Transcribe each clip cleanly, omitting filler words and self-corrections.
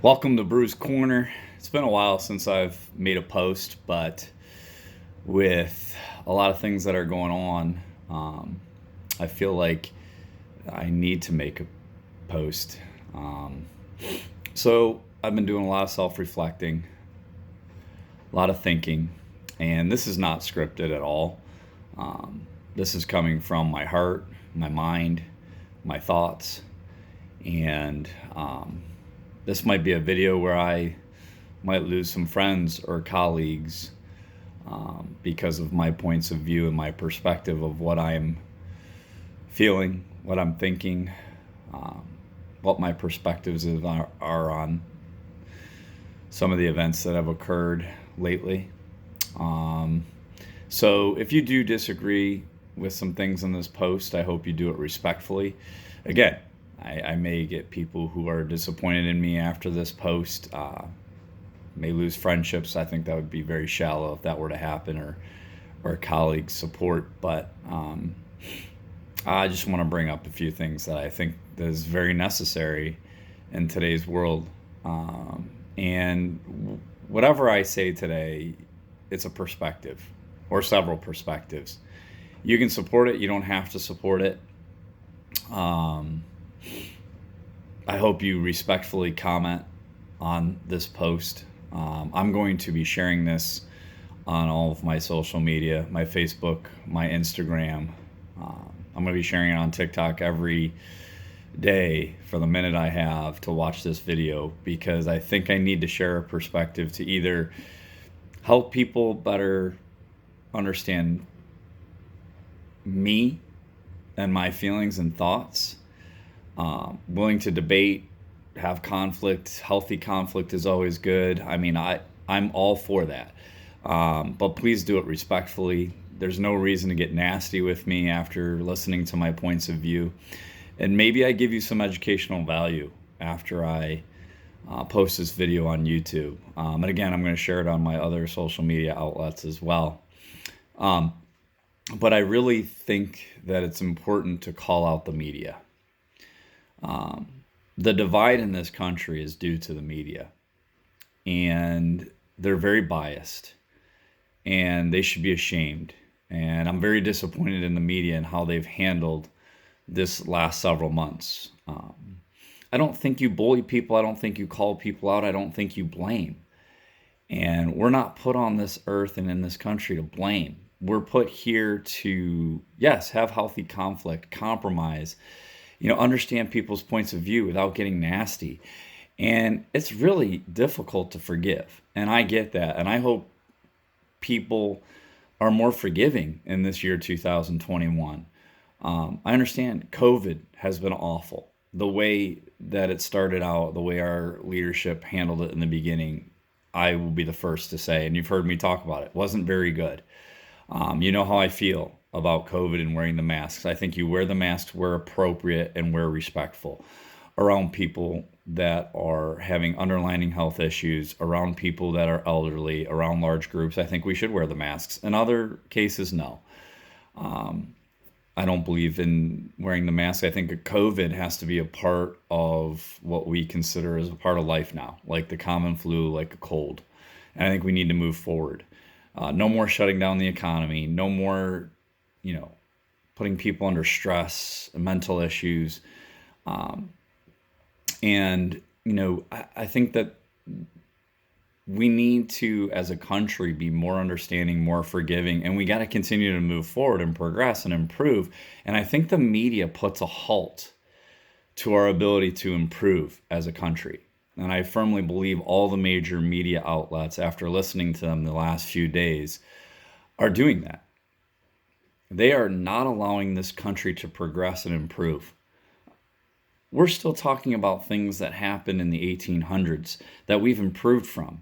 Welcome to Bruce Corner. It's been a while since I've made a post, but with a lot of things that are going on, I feel like I need to make a post. Um, so I've been doing a lot of self reflecting, a lot of thinking, and this is not scripted at all. Um, this is coming from my heart, my mind, my thoughts, and this might be a video where I might lose some friends or colleagues because of my points of view and my perspective of what I'm feeling, what I'm thinking, um, what my perspectives are on some of the events that have occurred lately. Um, so if you do disagree with some things in this post, I hope you do it respectfully. Again, I may get people who are disappointed in me after this post. May lose friendships. I think that would be very shallow if that were to happen, or colleague support. But I just want to bring up a few things that I think that is very necessary in today's world. And whatever I say today, it's a perspective or several perspectives. You can support it. You don't have to support it. Um, I hope you respectfully comment on this post. I'm going to be sharing this on all of my social media, my Facebook, my Instagram. I'm going to be sharing it on TikTok every day for the minute I have to watch this video, because I think I need to share a perspective to either help people better understand me and my feelings and thoughts. Willing to debate, have conflict. Healthy conflict is always good. I mean, I'm all for that. But please do it respectfully. There's no reason to get nasty with me after listening to my points of view. And maybe I give you some educational value after I post this video on YouTube. And again, I'm going to share it on my other social media outlets as well. Um, but I really think that it's important to call out the media. Um, the divide in this country is due to the media, and they're very biased, and they should be ashamed. And I'm very disappointed in the media and how they've handled this last several months. I don't think you bully people. I don't think you call people out. I don't think you blame. And we're not put on this earth and in this country to blame. We're put here to, yes, have healthy conflict, compromise, understand people's points of view without getting nasty. And it's really difficult to forgive. And I get that. And I hope people are more forgiving in this year 2021. I understand COVID has been awful. The way that it started out, the way our leadership handled it in the beginning, I will be the first to say, and you've heard me talk about it, wasn't very good. You know how I feel about COVID and wearing the masks. I think you wear the masks where appropriate and where respectful around people that are having underlying health issues, around people that are elderly, around large groups. I think we should wear the masks. In other cases, no. I don't believe in wearing the mask. I think COVID has to be a part of what we consider as a part of life now, like the common flu, like a cold. And I think we need to move forward. No more shutting down the economy. No more, you know, putting people under stress, mental issues. Um, I think that we need to, as a country, be more understanding, more forgiving, and we got to continue to move forward and progress and improve. And I think the media puts a halt to our ability to improve as a country. And I firmly believe all the major media outlets, after listening to them the last few days, are doing that. They are not allowing this country to progress and improve. We're still talking about things that happened in the 1800s that we've improved from.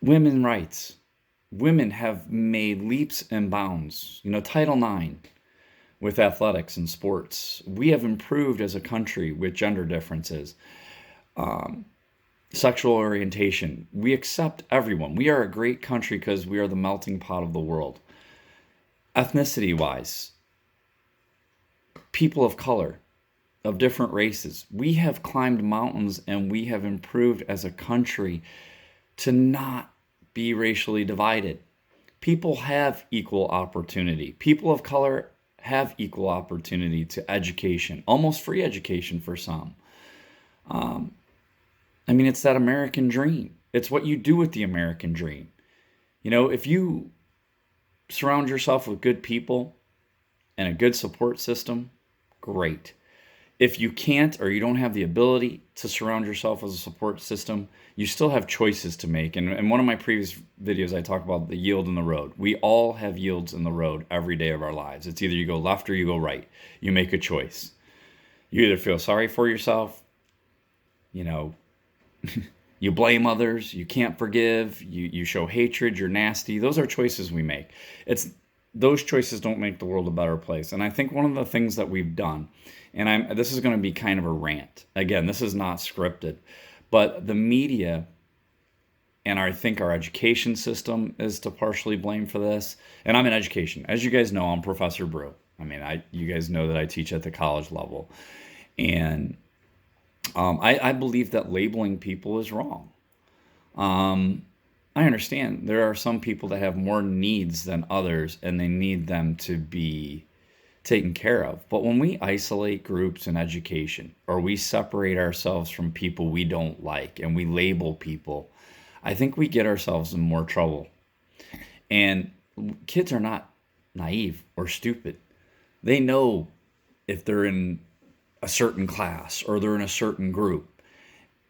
Women's rights. Women have made leaps and bounds. Title IX with athletics and sports. We have improved as a country with gender differences. Um, Sexual orientation. We accept everyone. We are a great country because we are the melting pot of the world. Ethnicity wise, people of color. of different races. We have climbed mountains and we have improved as a country to not be racially divided. People have equal opportunity. People of color have equal opportunity to education, almost free education for some. I mean, it's that American dream. It's what you do with the American dream. If you surround yourself with good people and a good support system, great. If you can't or you don't have the ability to surround yourself with a support system, you still have choices to make. And in one of my previous videos, I talk about the yield in the road. We all have yields in the road every day of our lives. It's either you go left or you go right. You make a choice. You either feel sorry for yourself, you know, you blame others, you can't forgive, you show hatred, you're nasty. Those are choices we make. Those choices don't make the world a better place. And I think one of the things that we've done, and this is going to be kind of a rant. Again, this is not scripted, but the media and I think our education system is to partially blame for this. And I'm in education. As you guys know, I'm Professor Brew. I mean, you guys know that I teach at the college level. And I believe that labeling people is wrong. I understand there are some people that have more needs than others and they need them to be taken care of. But when we isolate groups in education or we separate ourselves from people we don't like and we label people, I think we get ourselves in more trouble. And kids are not naive or stupid. They know if they're in a certain class or they're in a certain group,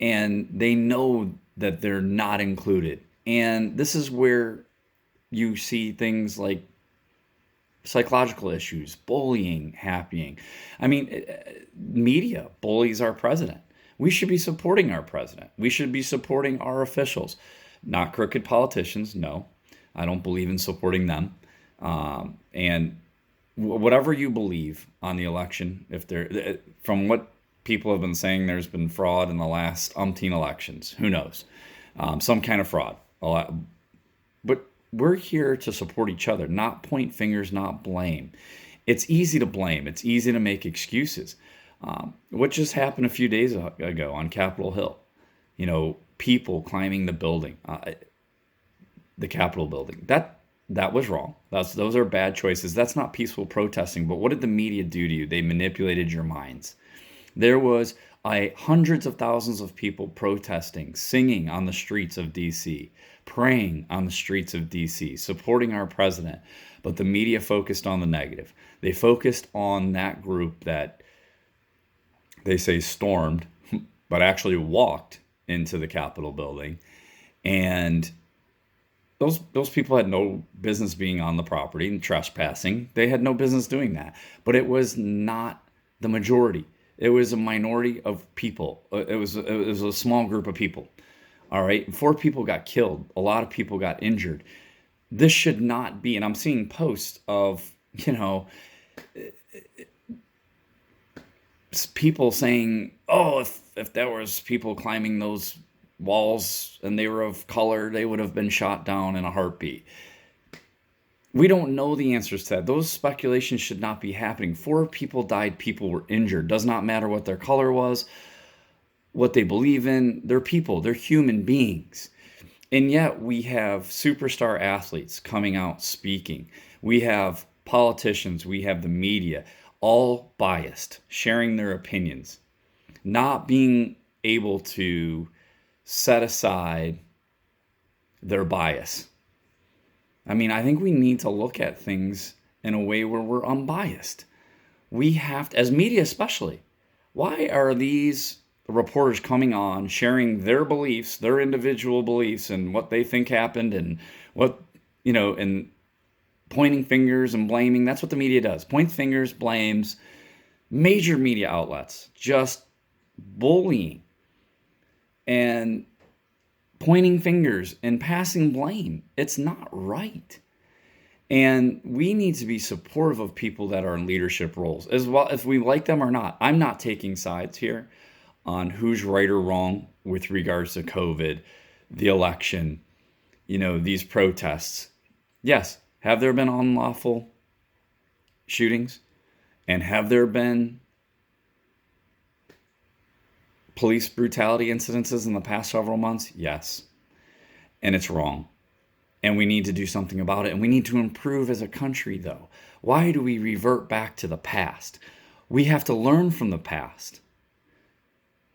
and they know that they're not included. And this is where you see things like psychological issues, bullying happening. I mean, media bullies our president. We should be supporting our president. We should be supporting our officials, not crooked politicians. No, I don't believe in supporting them. And whatever you believe on the election, from what people have been saying, there's been fraud in the last umpteen elections. Who knows? Some kind of fraud. But we're here to support each other, not point fingers, not blame. It's easy to blame. It's easy to make excuses. What just happened a few days ago on Capitol Hill? People climbing the building, the Capitol building. That was wrong. Those are bad choices. That's not peaceful protesting. But what did the media do to you? They manipulated your minds. There was hundreds of thousands of people protesting, singing on the streets of D.C., praying on the streets of D.C., supporting our president. But the media focused on the negative. They focused on that group that they say stormed, but actually walked into the Capitol building. And those people had no business being on the property and trespassing. They had no business doing that. But it was not the majority. It was a minority of people. It was a small group of people. All right. 4 people got killed. A lot of people got injured. This should not be. And I'm seeing posts of, people saying, oh, if there was people climbing those walls and they were of color, they would have been shot down in a heartbeat. We don't know the answers to that. Those speculations should not be happening. 4 people died, people were injured. Does not matter what their color was, what they believe in. They're people, they're human beings. And yet we have superstar athletes coming out speaking. We have politicians, we have the media, all biased, sharing their opinions, not being able to set aside their bias. I mean, I think we need to look at things in a way where we're unbiased. We have to, as media especially, why are these reporters coming on, sharing their beliefs, their individual beliefs, and what they think happened, and and pointing fingers and blaming? That's what the media does. Point fingers, blames. Major media outlets just bullying and pointing fingers and passing blame. It's not right. And we need to be supportive of people that are in leadership roles, as well, if we like them or not. I'm not taking sides here on who's right or wrong with regards to COVID, the election, these protests. Yes, have there been unlawful shootings? And have there been police brutality incidences in the past several months? Yes. And it's wrong. And we need to do something about it. And we need to improve as a country, though. Why do we revert back to the past? We have to learn from the past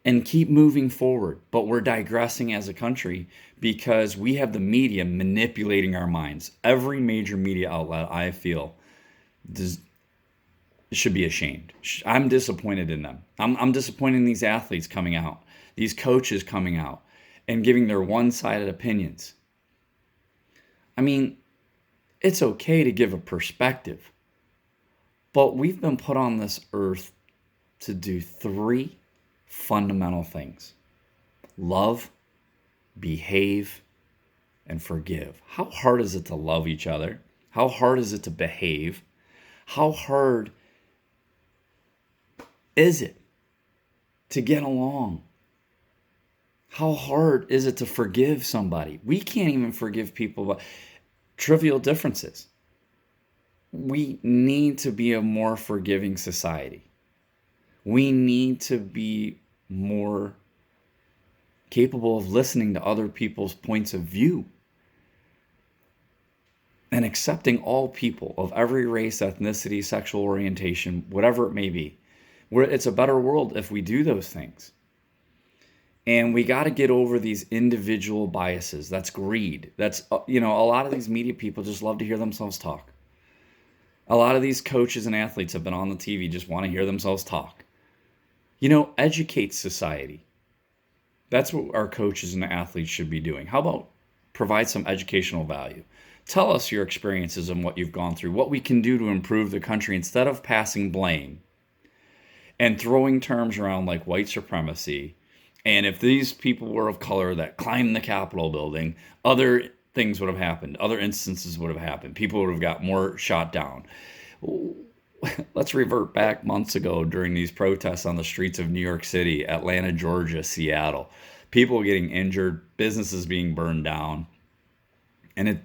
and keep moving forward. But we're digressing as a country because we have the media manipulating our minds. Every major media outlet, I feel, should be ashamed. I'm disappointed in them. I'm disappointed in these athletes coming out, these coaches coming out and giving their one-sided opinions. I mean, it's okay to give a perspective, but we've been put on this earth to do three fundamental things: love, behave, and forgive. How hard is it to love each other? How hard is it to behave? How hard is it to get along? How hard is it to forgive somebody? We can't even forgive people about trivial differences. We need to be a more forgiving society. We need to be more capable of listening to other people's points of view and accepting all people of every race, ethnicity, sexual orientation, whatever it may be. It's a better world if we do those things. And we got to get over these individual biases. That's greed. That's, a lot of these media people just love to hear themselves talk. A lot of these coaches and athletes have been on the TV, just want to hear themselves talk. Educate society. That's what our coaches and athletes should be doing. How about provide some educational value? Tell us your experiences and what you've gone through, what we can do to improve the country instead of passing blame and throwing terms around like white supremacy. And if these people were of color that climbed the Capitol building, other things would have happened. Other instances would have happened. People would have got more shot down. Let's revert back months ago during these protests on the streets of New York City, Atlanta, Georgia, Seattle. People getting injured, businesses being burned down. And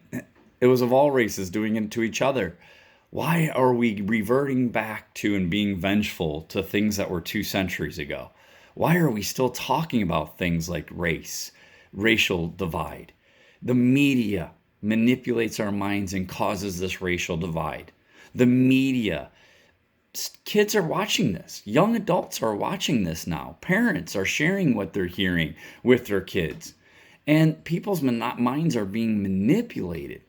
it was of all races doing it to each other. Why are we reverting back to and being vengeful to things that were 2 centuries ago? Why are we still talking about things like race, racial divide? The media manipulates our minds and causes this racial divide. The media, kids are watching this. Young adults are watching this now. Parents are sharing what they're hearing with their kids. And people's minds are being manipulated.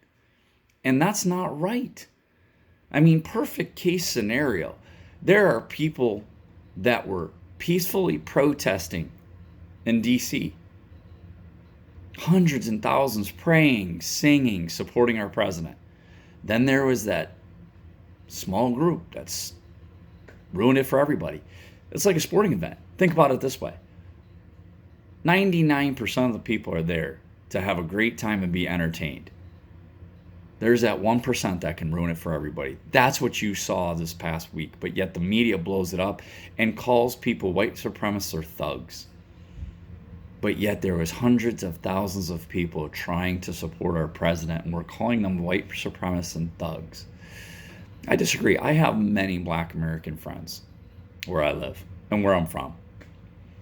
And that's not right. I mean, perfect case scenario. There are people that were peacefully protesting in DC. Hundreds and thousands praying, singing, supporting our president. Then there was that small group that's ruined it for everybody. It's like a sporting event. Think about it this way. 99% of the people are there to have a great time and be entertained. There's that 1% that can ruin it for everybody. That's what you saw this past week. But yet the media blows it up and calls people white supremacists or thugs. But yet there was hundreds of thousands of people trying to support our president, and we're calling them white supremacists and thugs. I disagree. I have many Black American friends where I live and where I'm from.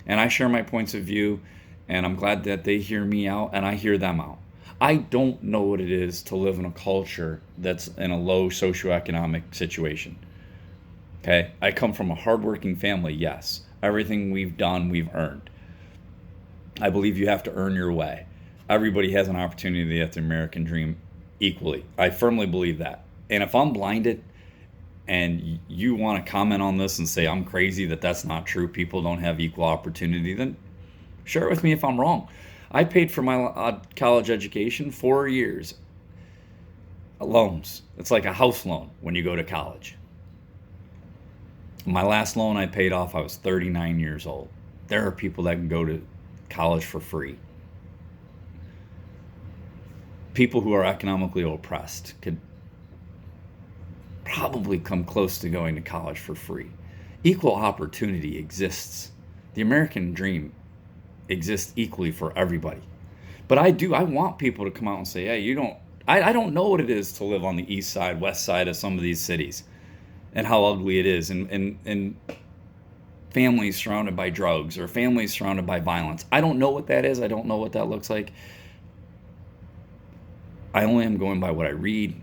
And I share my points of view, and I'm glad that they hear me out and I hear them out. I don't know what it is to live in a culture that's in a low socioeconomic situation. Okay? I come from a hardworking family, yes. Everything we've done, we've earned. I believe you have to earn your way. Everybody has an opportunity at the American dream equally. I firmly believe that. And if I'm blinded and you want to comment on this and say I'm crazy that that's not true, people don't have equal opportunity, then share it with me if I'm wrong. I paid for my college education 4 years. Loans. It's like a house loan when you go to college. My last loan I paid off, I was 39 years old. There are people that can go to college for free. People who are economically oppressed could probably come close to going to college for free. Equal opportunity exists. The American dream exists equally for everybody. But I want people to come out and say, hey, I don't know what it is to live on the east side, west side of some of these cities and how ugly it is. And families surrounded by drugs or families surrounded by violence. I don't know what that is. I don't know what that looks like. I only am going by what I read,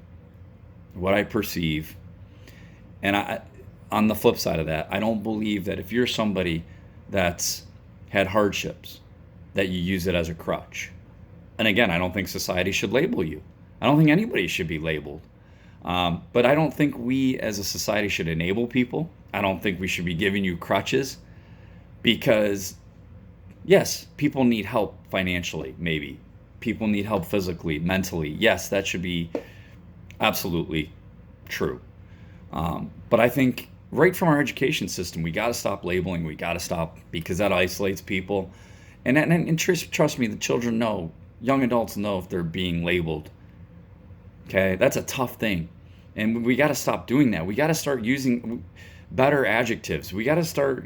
what I perceive. And on the flip side of that, I don't believe that if you're somebody that's had hardships, that you use it as a crutch. And again, I don't think society should label you. I don't think anybody should be labeled. But I don't think we as a society should enable people. I don't think we should be giving you crutches because, yes, people need help financially, maybe. People need help physically, mentally. Yes, that should be absolutely true. But I think right from our education system, we got to stop labeling. We got to stop because that isolates people. And trust me, the children know, young adults know if they're being labeled. Okay, that's a tough thing. And we got to stop doing that. We got to start using better adjectives. We got to start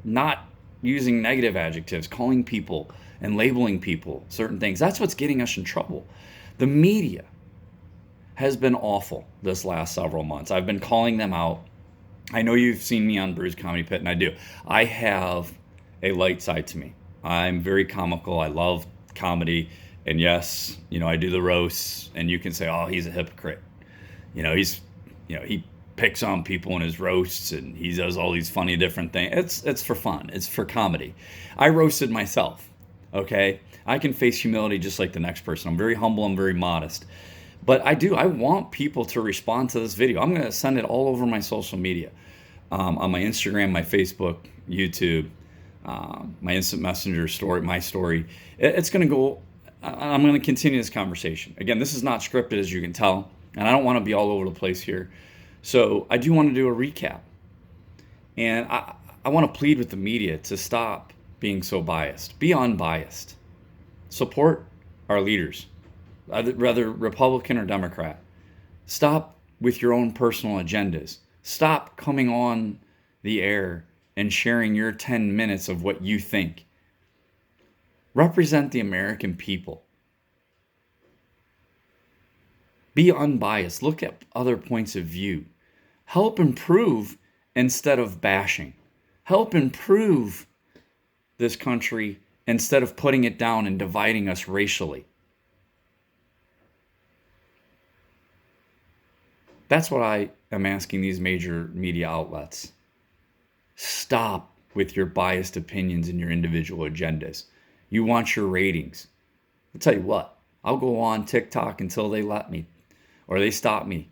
not using negative adjectives, calling people and labeling people certain things. That's what's getting us in trouble. The media has been awful this last several months. I've been calling them out. I know you've seen me on Bruce Comedy Pit, and I do. I have a light side to me. I'm very comical. I love comedy. And yes, I do the roasts, and you can say, oh, he's a hypocrite. He picks on people in his roasts, and he does all these funny different things. It's for fun. It's for comedy. I roasted myself, okay? I can face humility just like the next person. I'm very humble. I'm very modest. But I want people to respond to this video. I'm going to send it all over my social media, on my Instagram, my Facebook, YouTube, my instant messenger story, my story. It's going to go, I'm going to continue this conversation. Again, this is not scripted, as you can tell, and I don't want to be all over the place here. So I do want to do a recap. And I want to plead with the media to stop being so biased. Be unbiased. Support our leaders, whether Republican or Democrat. Stop with your own personal agendas. Stop coming on the air and sharing your 10 minutes of what you think. Represent the American people. Be unbiased. Look at other points of view. Help improve instead of bashing. Help improve this country instead of putting it down and dividing us racially. That's what I am asking these major media outlets. Stop with your biased opinions and your individual agendas. You want your ratings. I'll tell you what, I'll go on TikTok until they let me or they stop me.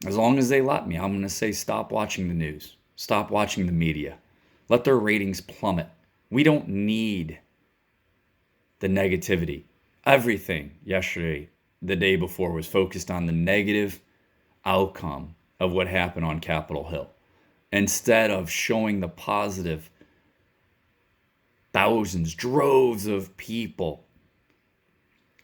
As long as they let me, I'm going to say stop watching the news. Stop watching the media. Let their ratings plummet. We don't need the negativity. Everything yesterday, the day before, was focused on the negative outcome of what happened on Capitol Hill, instead of showing the positive. Thousands, droves of people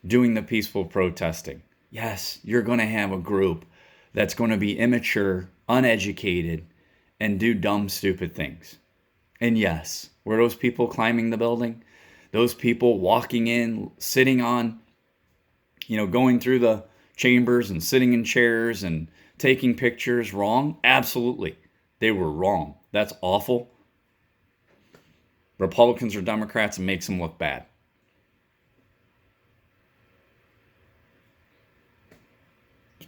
doing the peaceful protesting. Yes, you're going to have a group that's going to be immature, uneducated, and do dumb, stupid things. And yes, were those people climbing the building? Those people walking in, sitting on, going through the chambers and sitting in chairs and taking pictures wrong? Absolutely. They were wrong. That's awful. Republicans or Democrats, it makes them look bad.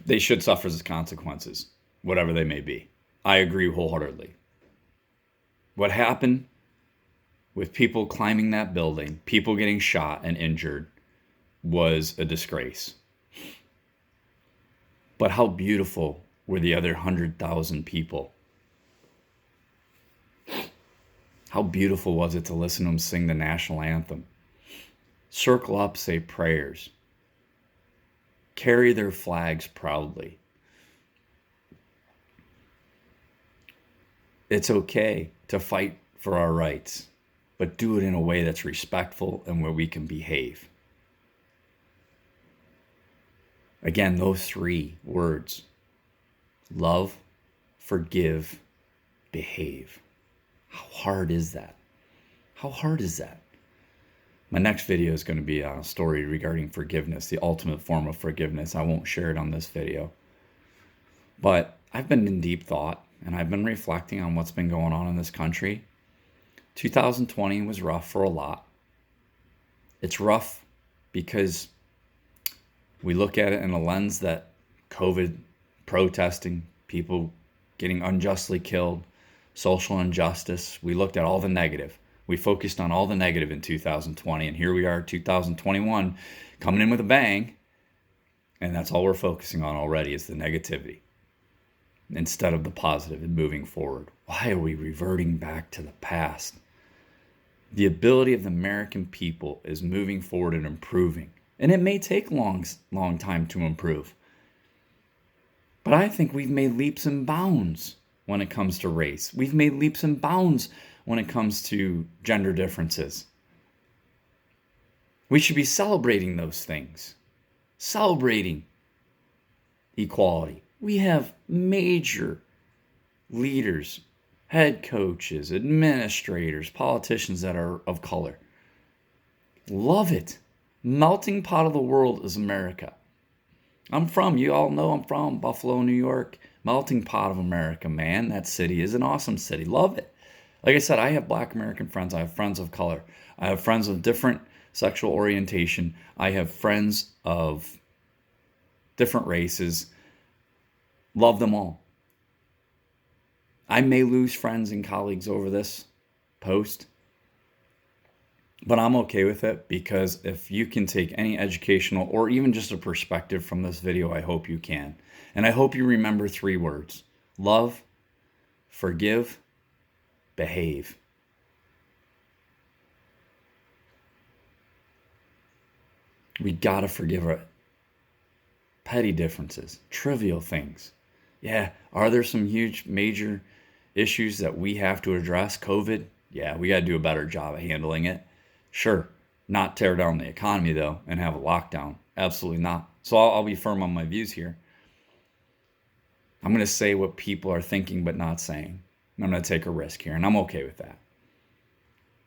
They should suffer the consequences, whatever they may be. I agree wholeheartedly. What happened with people climbing that building, people getting shot and injured, was a disgrace. But how beautiful were the other 100,000 people? How beautiful was it to listen to them sing the national anthem? Circle up, say prayers. Carry their flags proudly. It's okay to fight for our rights, but do it in a way that's respectful and where we can behave. Again, those three words: love, forgive, behave. How hard is that? How hard is that? My next video is going to be a story regarding forgiveness, the ultimate form of forgiveness. I won't share it on this video. But I've been in deep thought. and I've been reflecting on what's been going on in this country. 2020 was rough for a lot. It's rough because we look at it in a lens that COVID, protesting, people getting unjustly killed, social injustice. We looked at all the negative. We focused on all the negative in 2020, and here we are, 2021, coming in with a bang, and that's all we're focusing on already is the negativity instead of the positive and moving forward. Why are we reverting back to the past? The ability of the American people is moving forward and improving. And it may take long time to improve. But I think we've made leaps and bounds when it comes to race. We've made leaps and bounds when it comes to gender differences. We should be celebrating those things. Celebrating equality. We have major leaders, head coaches, administrators, politicians that are of color. Love it. Melting pot of the world is America. You all know I'm from Buffalo, New York. Melting pot of America, man. That city is an awesome city. Love it. Like I said, I have Black American friends. I have friends of color. I have friends of different sexual orientation. I have friends of different races. Love them all. I may lose friends and colleagues over this post, but I'm okay with it because if you can take any educational or even just a perspective from this video, I hope you can. And I hope you remember 3 words: love, forgive, behave. We gotta forgive our petty differences, trivial things. Yeah, are there some huge, major issues that we have to address? COVID? Yeah, we got to do a better job of handling it. Sure, not tear down the economy, though, and have a lockdown. Absolutely not. So I'll be firm on my views here. I'm going to say what people are thinking but not saying. I'm going to take a risk here, and I'm okay with that.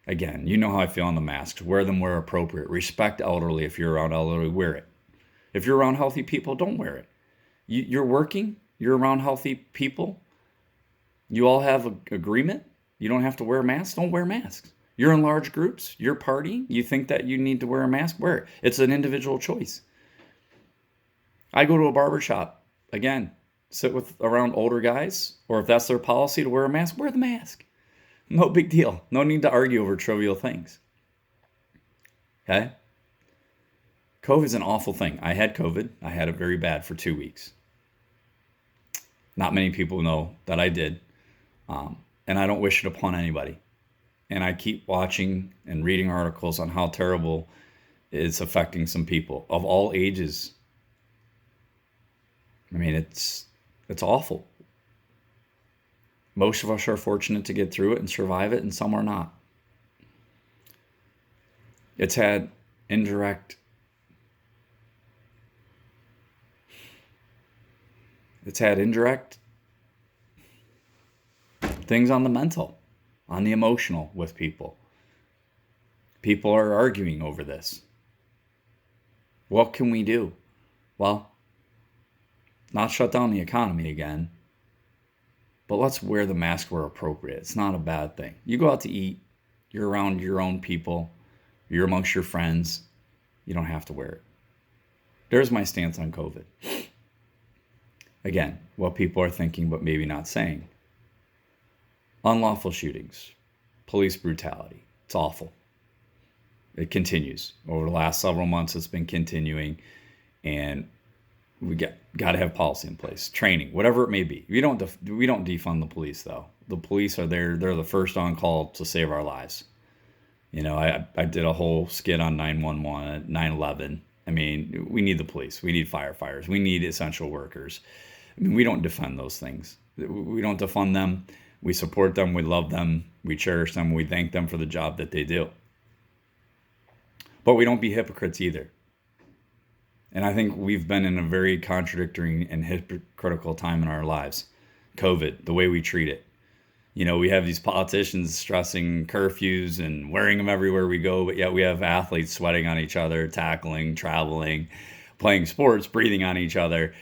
Again, you know how I feel on the masks. Wear them where appropriate. Respect elderly. If you're around elderly, wear it. If you're around healthy people, don't wear it. You're working. You're around healthy people. You all have an agreement. You don't have to wear masks. Don't wear masks. You're in large groups. You're partying. You think that you need to wear a mask? Wear it. It's an individual choice. I go to a barber shop. Again, sit around older guys, or if that's their policy to wear a mask, wear the mask. No big deal. No need to argue over trivial things. Okay? COVID's an awful thing. I had COVID. I had it very bad for 2 weeks. Not many people know that I did. And I don't wish it upon anybody. And I keep watching and reading articles on how terrible it's affecting some people of all ages. I mean, it's awful. Most of us are fortunate to get through it and survive it, and some are not. It's had indirect things on the mental, on the emotional with people. People are arguing over this. What can we do? Well, not shut down the economy again, but let's wear the mask where appropriate. It's not a bad thing. You go out to eat, you're around your own people, you're amongst your friends, you don't have to wear it. There's my stance on COVID. Again, what people are thinking but maybe not saying. Unlawful shootings, police brutality. It's awful. It continues. Over the last several months, it's been continuing, and we got to have policy in place, training, whatever it may be. We don't defund the police, though. The police are there. They're the first on call to save our lives. You know, I did a whole skit on 911 at 9/11. I mean, we need the police. We need firefighters. We need essential workers. I mean, we don't defend those things. We don't defund them. We support them. We love them. We cherish them. We thank them for the job that they do. But we don't be hypocrites either. And I think we've been in a very contradictory and hypocritical time in our lives. COVID, the way we treat it. You know, we have these politicians stressing curfews and wearing them everywhere we go, but yet we have athletes sweating on each other, tackling, traveling, playing sports, breathing on each other.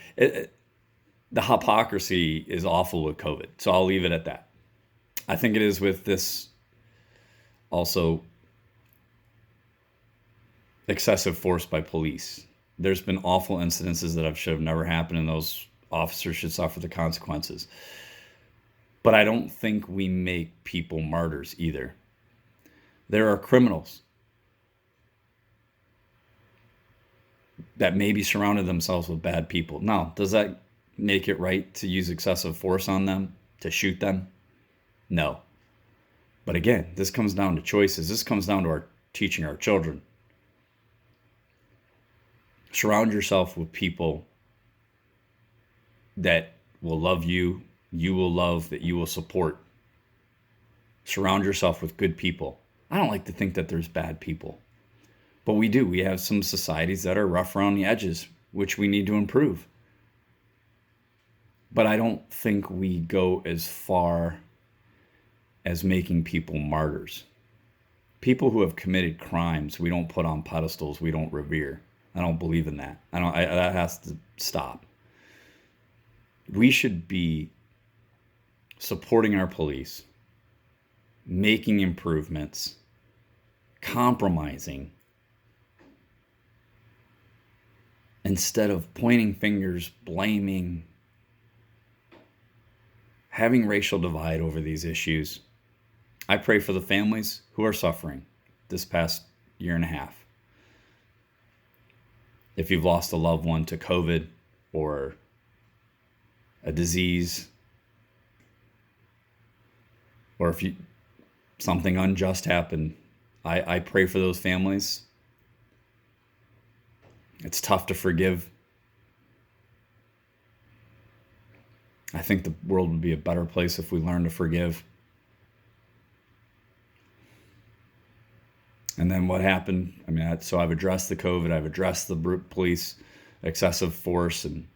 the hypocrisy is awful with COVID. So I'll leave it at that. I think it is with this also excessive force by police. There's been awful incidences that should have never happened, and those officers should suffer the consequences. But I don't think we make people martyrs either. There are criminals that maybe surrounded themselves with bad people. Now, does that make it right to use excessive force on them, to shoot them? No. But again, this comes down to choices. This comes down to our teaching our children. Surround yourself with people that will love you, you will love, that you will support. Surround yourself with good people. I don't like to think that there's bad people, but we do. We have some societies that are rough around the edges, which we need to improve. But I don't think we go as far as making people martyrs. People who have committed crimes, we don't put on pedestals, we don't revere. I don't believe in that. That has to stop. We should be supporting our police, making improvements, compromising, instead of pointing fingers, blaming, having racial divide over these issues. I pray for the families who are suffering this past year and a half. If you've lost a loved one to COVID or a disease, or if something unjust happened, I pray for those families. It's tough to forgive. I think the world would be a better place if we learn to forgive. And then what happened? So I've addressed the COVID, I've addressed the police excessive force, and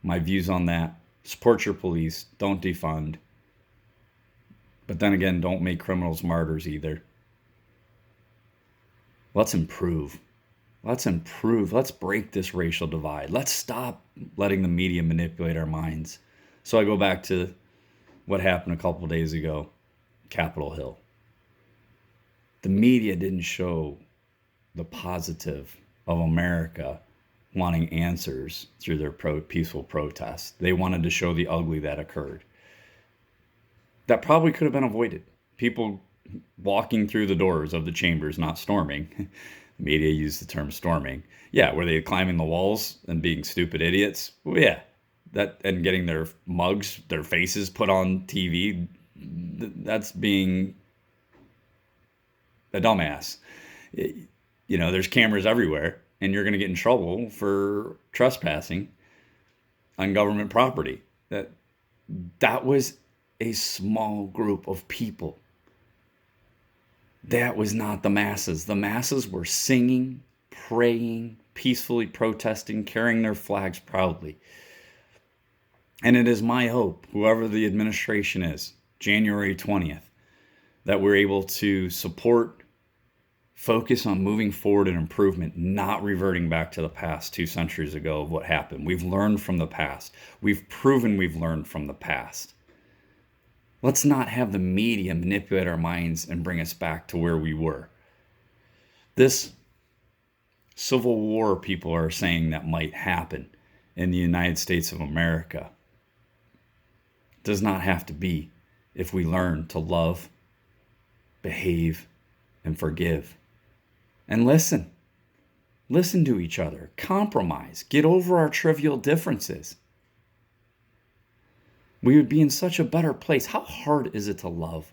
my views on that. Support your police, don't defund. But then again, don't make criminals martyrs either. Let's improve. Let's improve. Let's break this racial divide. Let's stop letting the media manipulate our minds. So I go back to what happened a couple of days ago, Capitol Hill. The media didn't show the positive of America wanting answers through their peaceful protests. They wanted to show the ugly that occurred. That probably could have been avoided. People walking through the doors of the chambers, not storming. The media used the term storming. Yeah, were they climbing the walls and being stupid idiots? Well, yeah. And getting their mugs, their faces put on TV, that's being a dumbass. There's cameras everywhere, and you're going to get in trouble for trespassing on government property. That was a small group of people. That was not the masses. The masses were singing, praying, peacefully protesting, carrying their flags proudly. And it is my hope, whoever the administration is, January 20th, that we're able to support, focus on moving forward and improvement, not reverting back to the past 2 centuries ago of what happened. We've learned from the past. We've proven we've learned from the past. Let's not have the media manipulate our minds and bring us back to where we were. This civil war people are saying that might happen in the United States of America does not have to be if we learn to love, behave, and forgive. And listen. Listen to each other. Compromise. Get over our trivial differences. We would be in such a better place. How hard is it to love?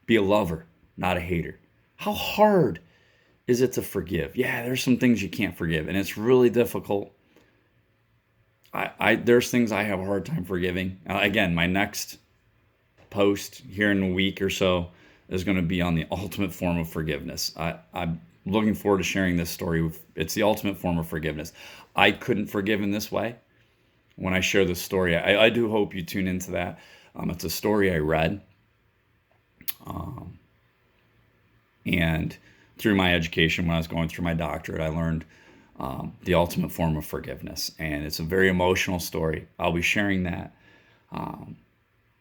Be a lover, not a hater. How hard is it to forgive? Yeah, there's some things you can't forgive, and it's really difficult. There's things I have a hard time forgiving. Again, my next post here in a week or so is going to be on the ultimate form of forgiveness. I'm looking forward to sharing this story. It's the ultimate form of forgiveness. I couldn't forgive in this way. When I share this story, I do hope you tune into that. It's a story I read. And through my education, when I was going through my doctorate, I learned the ultimate form of forgiveness. And it's a very emotional story. I'll be sharing that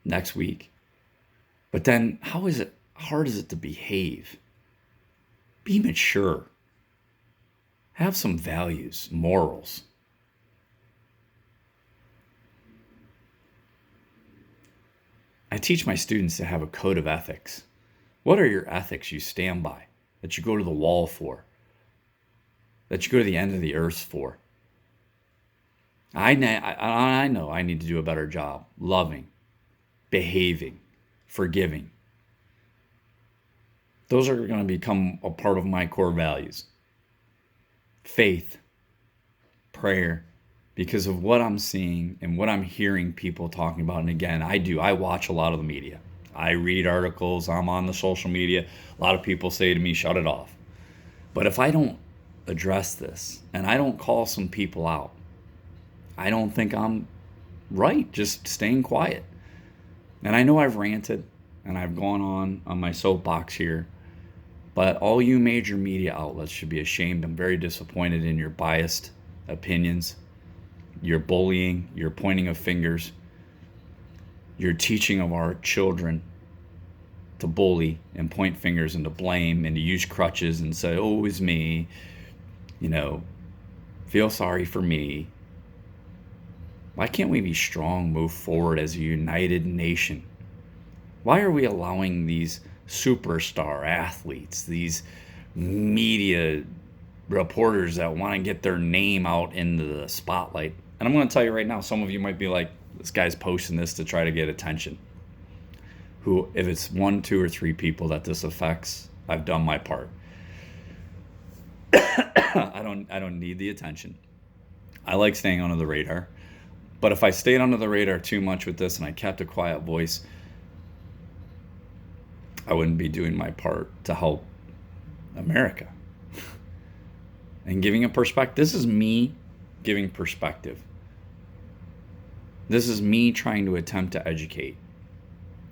next week. But then, hard is it to behave? Be mature. Have some values, morals. I teach my students to have a code of ethics. What are your ethics you stand by, that you go to the wall for, that you go to the end of the earth for? I know I need to do a better job loving, behaving, forgiving. Those are going to become a part of my core values. Faith, prayer, because of what I'm seeing and what I'm hearing people talking about. And again, I watch a lot of the media. I read articles, I'm on the social media. A lot of people say to me, shut it off. But if I don't address this and I don't call some people out, I don't think I'm right just staying quiet. And I know I've ranted and I've gone on my soapbox here, but all you major media outlets should be ashamed. I'm very disappointed in your biased opinions, your bullying, your pointing of fingers, your teaching of our children to bully and point fingers and to blame and to use crutches and say, oh, it's me, feel sorry for me. Why can't we be strong, move forward as a united nation? Why are we allowing these superstar athletes, these media reporters that want to get their name out into the spotlight? And I'm going to tell you right now, some of you might be like, this guy's posting this to try to get attention. If it's 1, 2, or 3 people that this affects, I've done my part. I don't need the attention. I like staying under the radar. But if I stayed under the radar too much with this and I kept a quiet voice, I wouldn't be doing my part to help America. And giving a perspective. This is me giving perspective. This is me trying to attempt to educate.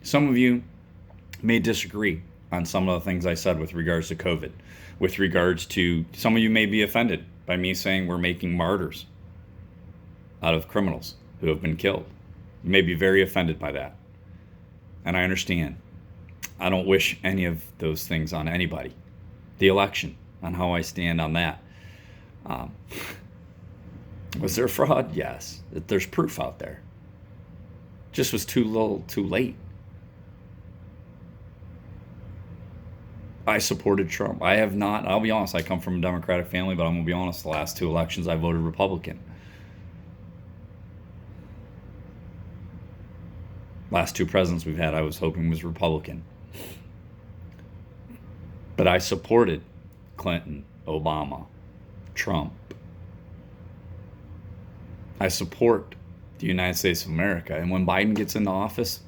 Some of you may disagree on some of the things I said with regards to COVID. With regards to, some of you may be offended by me saying we're making martyrs out of criminals who have been killed. You may be very offended by that. And I understand. I don't wish any of those things on anybody. The election, on how I stand on that. Was there fraud? Yes. There's proof out there. Just was too little, too late. I supported Trump. I have not, I'll be honest, I come from a Democratic family, but I'm going to be honest, the last 2 elections I voted Republican. Last 2 presidents we've had, I was hoping was Republican. But I supported Clinton, Obama, Trump. I support the United States of America. And when Biden gets into office,